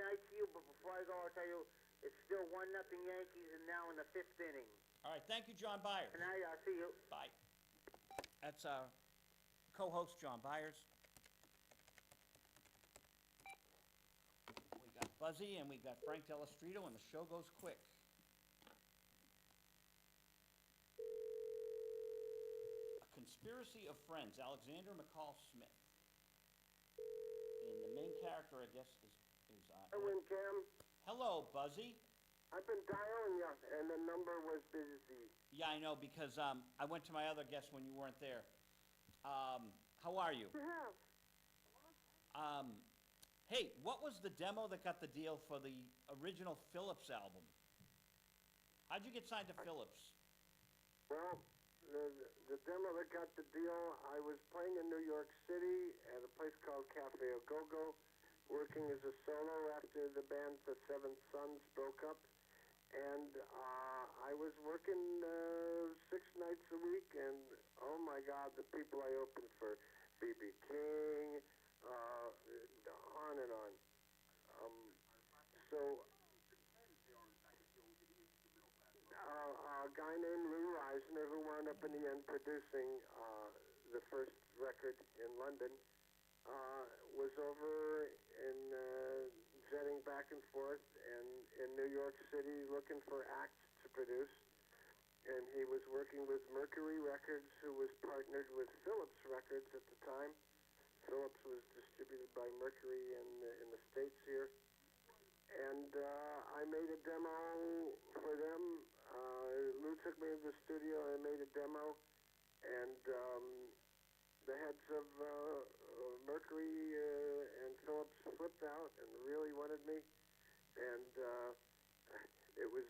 night to you, but before I go, I'll tell you, it's still 1-0 Yankees and now in the 5th inning. All right, thank you, John Byers. Good night, I'll see you. Bye. That's our co-host, John Byers. We got Buzzy and we got Frank Delestrito, and the show goes quick. A Conspiracy of Friends, Alexander McCall Smith. And the main character, I guess, is Hello, Cam. Hello, Buzzy. I've been dialing you, and the number was busy. Yeah, I know, because I went to my other guest when you weren't there. How are you? Yeah. Hey, what was the demo that got the deal for the original Phillips album? How'd you get signed to Phillips? Well, the demo that got the deal, I was playing in New York City at a place called Cafe A Go-Go, working as a solo after the band The Seventh Sons broke up. And I was working 6 nights a week, and oh my God, the people I opened for, B.B. King, on and on. So a guy named Lou Reisner, who wound up in the end producing the first record in London, was over in jetting back and forth and in New York City looking for acts to produce. And he was working with Mercury Records, who was partnered with Philips Records at the time. Philips was distributed by Mercury in the States here. And I made a demo for them. Lou took me to the studio and I made a demo. And the heads of Mercury and Philips flipped out and really wanted me. And it was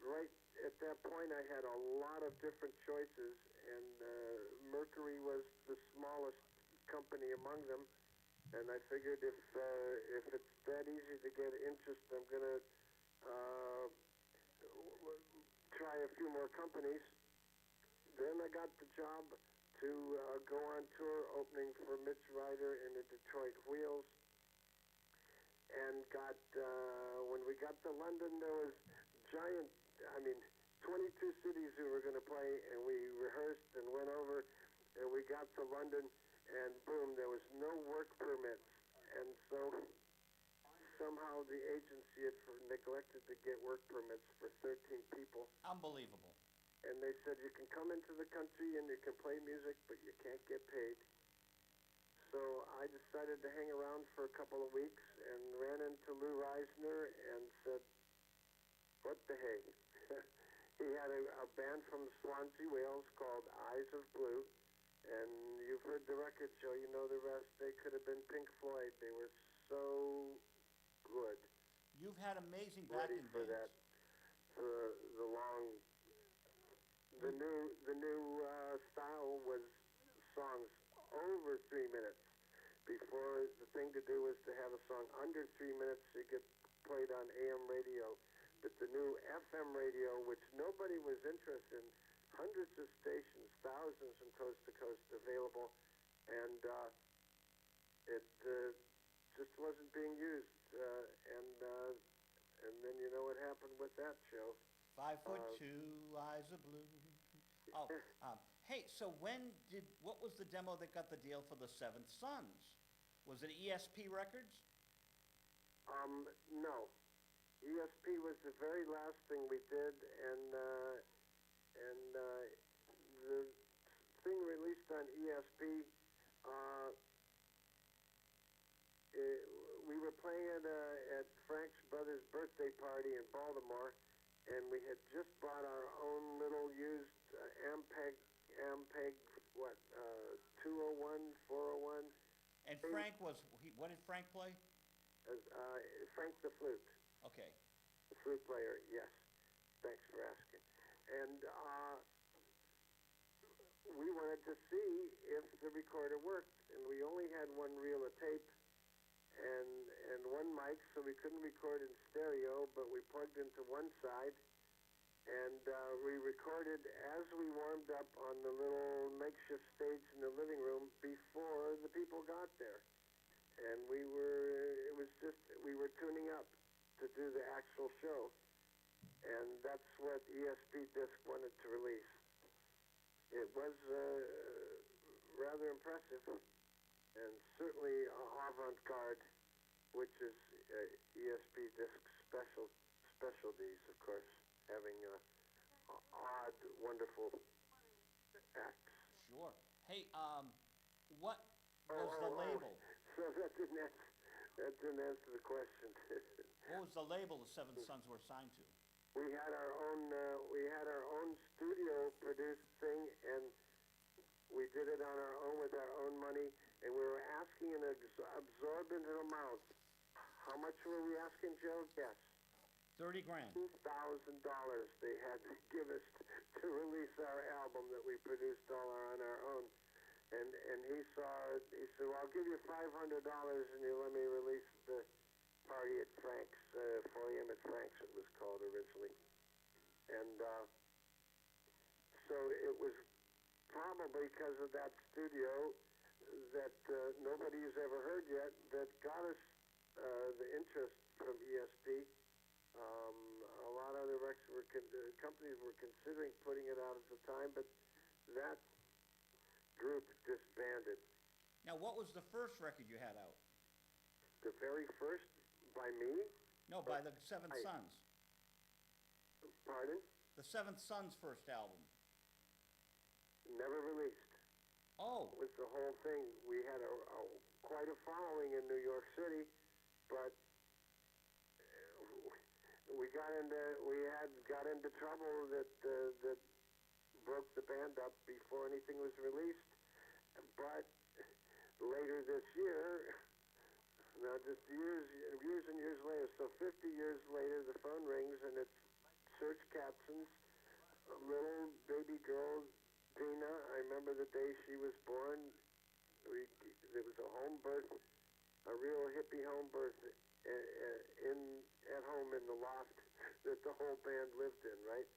right at that point I had a lot of different choices, and Mercury was the smallest company among them. And I figured if it's that easy to get interest, I'm going to try a few more companies. Then I got the job to go on tour opening for Mitch Ryder in the Detroit Wheels. And when we got to London, there was 22 cities we were going to play, and we rehearsed and went over, and we got to London, and boom, there was no work permits. And so somehow the agency had neglected to get work permits for 13 people. Unbelievable. And they said, you can come into the country and you can play music, but you can't get paid. So I decided to hang around for a couple of weeks and ran into Lou Reisner and said, what the hey? He had a band from Swansea, Wales called Eyes of Blue. And you've heard the record show, you know the rest. They could have been Pink Floyd. They were so good. You've had amazing Ready backing for bands. that, for the long... The new style was songs over 3 minutes. Before, the thing to do was to have a song under 3 minutes so you get played on AM radio. But the new FM radio, which nobody was interested in, hundreds of stations, thousands from coast to coast available, and it just wasn't being used. And then you know what happened with that show. 5'2", eyes of blue. Oh, hey, so what was the demo that got the deal for the Seventh Sons? Was it ESP Records? No. ESP was the very last thing we did, and the thing released on ESP, we were playing at Frank's brother's birthday party in Baltimore, and we had just bought our own little used Ampeg, 201, 401. And Frank what did Frank play? Frank the flute. Okay. The flute player, yes. Thanks for asking. And we wanted to see if the recorder worked, and we only had one reel of tape and one mic, so we couldn't record in stereo, but we plugged into one side, and we recorded as we warmed up on the little makeshift stage in the living room before the people got there. and we were tuning up to do the actual show, and that's what ESP Disc wanted to release. It was rather impressive, and certainly avant-garde, which is ESP Disc's specialties, of course, having odd, wonderful acts. Sure. Hey, what was the label? So that didn't answer the question. What was the label the Seven Sons were signed to? We had our own studio produced thing, and we did it on our own with our own money, and we were asking an absorbent amount. How much were we asking, Joe? Guess. 30 grand. $2,000 they had to give us to release our album that we produced all on our own. And he said, well, I'll give you $500 and you let me release the party at Frank's, 4 a.m. at Frank's it was called originally. And so it was probably because of that studio that nobody's ever heard yet that got us the interest from ESP. A lot of other companies were considering putting it out at the time, but that group disbanded. Now, what was the first record you had out? The very first, by me? No, by the Seventh Sons. Pardon? The Seventh Sons' first album. Never released. Oh. It was the whole thing. We had quite a following in New York City, but we got into trouble that broke the band up before anything was released. But later this year, now just years and years later, so 50 years later, the phone rings and it's Serge Katz's little baby girl, Dina. I remember the day she was born. There was a home birth, a real hippie home birth at home in the loft that the whole band lived in, right?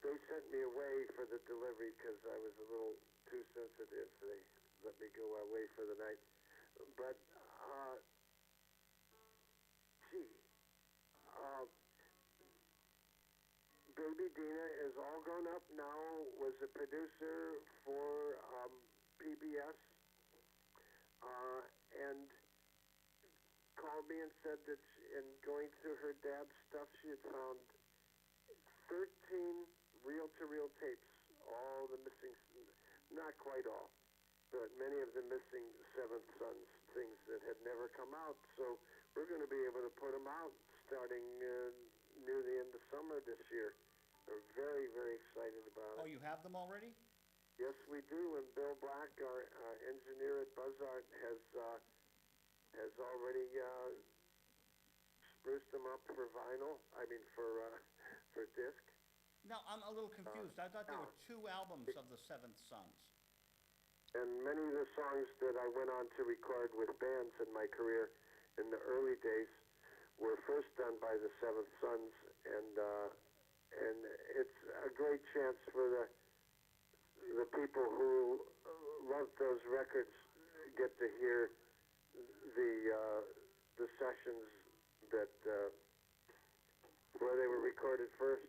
They sent me away for the delivery because I was a little too sensitive, so they let me go away for the night. But, baby Dina is all grown up now, was a producer for PBS, and called me and said that in going through her dad's stuff, she had found 13 reel-to-reel tapes, all the missing, not quite all, but many of the missing Seventh Sons, things that had never come out. So we're going to be able to put them out starting near the end of summer this year. We're very, very excited about it. Oh, you have them already? Yes, we do, and Bill Black, our engineer at Buzzart, has already spruced them up for vinyl. I mean, for disc. No, I'm a little confused. I thought there were 2 albums of the Seventh Sons. And many of the songs that I went on to record with bands in my career in the early days were first done by the Seventh Sons, and it's a great chance for the people who loved those records get to hear the sessions that where they were recorded first.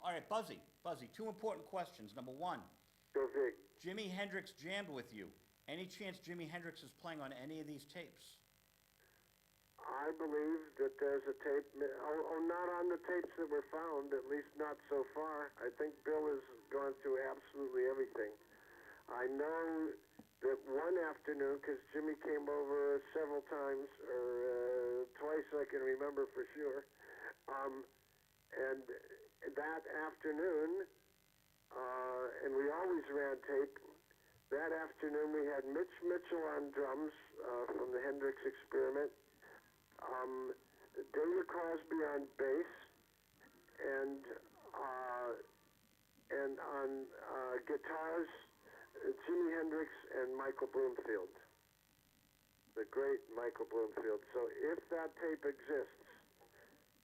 All right, Buzzy, 2 important questions. Number 1, Go Big. Jimi Hendrix jammed with you. Any chance Jimi Hendrix is playing on any of these tapes? I believe that there's a tape, not on the tapes that were found, at least not so far. I think Bill has gone through absolutely everything. I know that one afternoon, because Jimmy came over several times, or twice I can remember for sure, and that afternoon, and we always ran tape, that afternoon we had Mitch Mitchell on drums from the Hendrix Experiment, David Crosby on bass, and on guitars, Jimi Hendrix and Michael Bloomfield, the great Michael Bloomfield. So if that tape exists,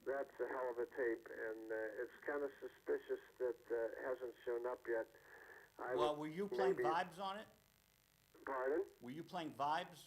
that's a hell of a tape, and it's kind of suspicious that it hasn't shown up yet. Well, were you playing Vibes on it? Pardon? Were you playing Vibes?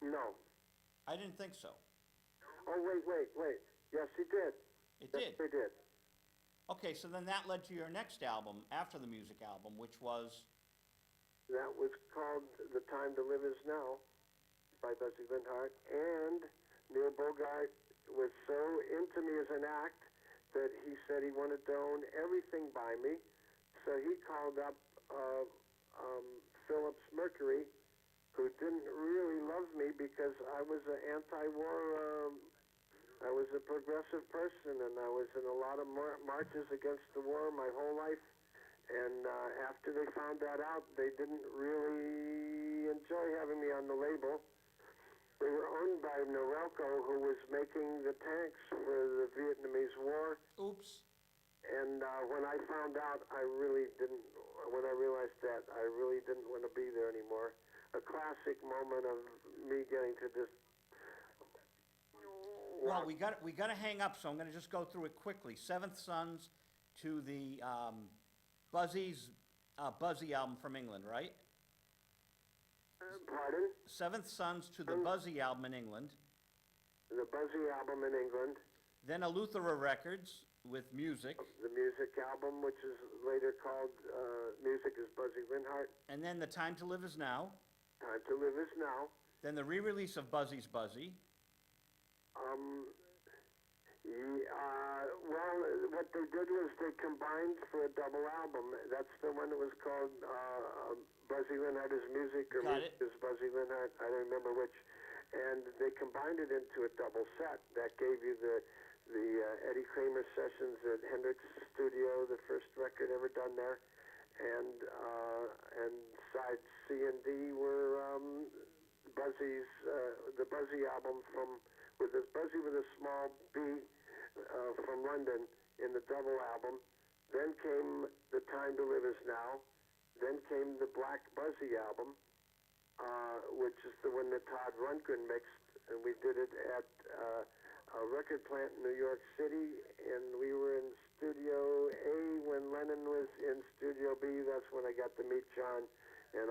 No. I didn't think so. Oh, wait. Yes, he did. It Yes, did. they did. Okay, so then that led to your next album after the music album, which was, That was called The Time to Live Is Now by Buzzy Linhart. And Neil Bogart was so into me as an act that he said he wanted to own everything by me. So he called up Phillips Mercury, who didn't really love me because I was an anti-war, I was a progressive person, and I was in a lot of marches against the war my whole life. And after they found that out, they didn't really enjoy having me on the label. They were owned by Norelco, who was making the tanks for the Vietnamese War. oops. And when I found out, when I realized that, I really didn't want to be there anymore. A classic moment of me getting to just... Well, we got to hang up, so I'm going to just go through it quickly. Seventh Sons to the Buzzy album from England, right? Pardon? Seventh Sons to the Buzzy album in England. The Buzzy album in England. Then Eleuthera Records with music. The music album, which is later called Music is Buzzy Linhart. And then The Time to Live Is Now. Time to Live Is Now. Then the re-release of Buzzy's Buzzy. Well, what they did was they combined for a double album. That's the one that was called Buzzy Linhart is Music, or Got Music it. is Buzzy Linhart. I don't remember which. And they combined it into a double set. That gave you the Eddie Kramer sessions at Hendrix Studio, the first record ever done there. And sides C and D were the Buzzy album with Buzzy with a small B from London in the double album. Then came The Time to Live Is Now. Then came the Black Buzzy album, which is the one that Todd Rundgren mixed, and we did it at a record plant in New York City, and we were in Studio A when Lennon was in Studio B. That's when I got to meet John, and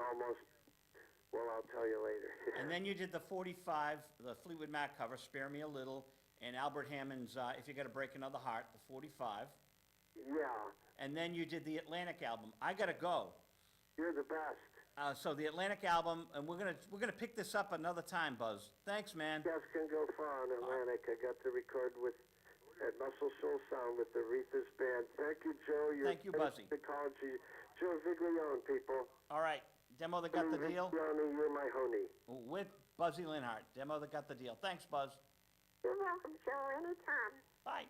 well, I'll tell you later. And then you did the 45, the Fleetwood Mac cover, Spare Me a Little, and Albert Hammond's If You Gotta Break Another Heart, the 45. Yeah, And then you did the Atlantic album, I Gotta Go. you're the best. So the Atlantic album, and we're gonna pick this up another time, Buzz. Thanks, man. You guys can go far on Atlantic. I got to record at Muscle Shoals Sound with the Aretha's band. Thank you, Joe. Thank you, Buzzy. Ecology. Joe Viglione, people. All right, demo that got the deal Viglione, you're my honey. with Buzzy Linhart. Demo that got the deal. Thanks, Buzz. You're welcome, Joe. Anytime. Bye.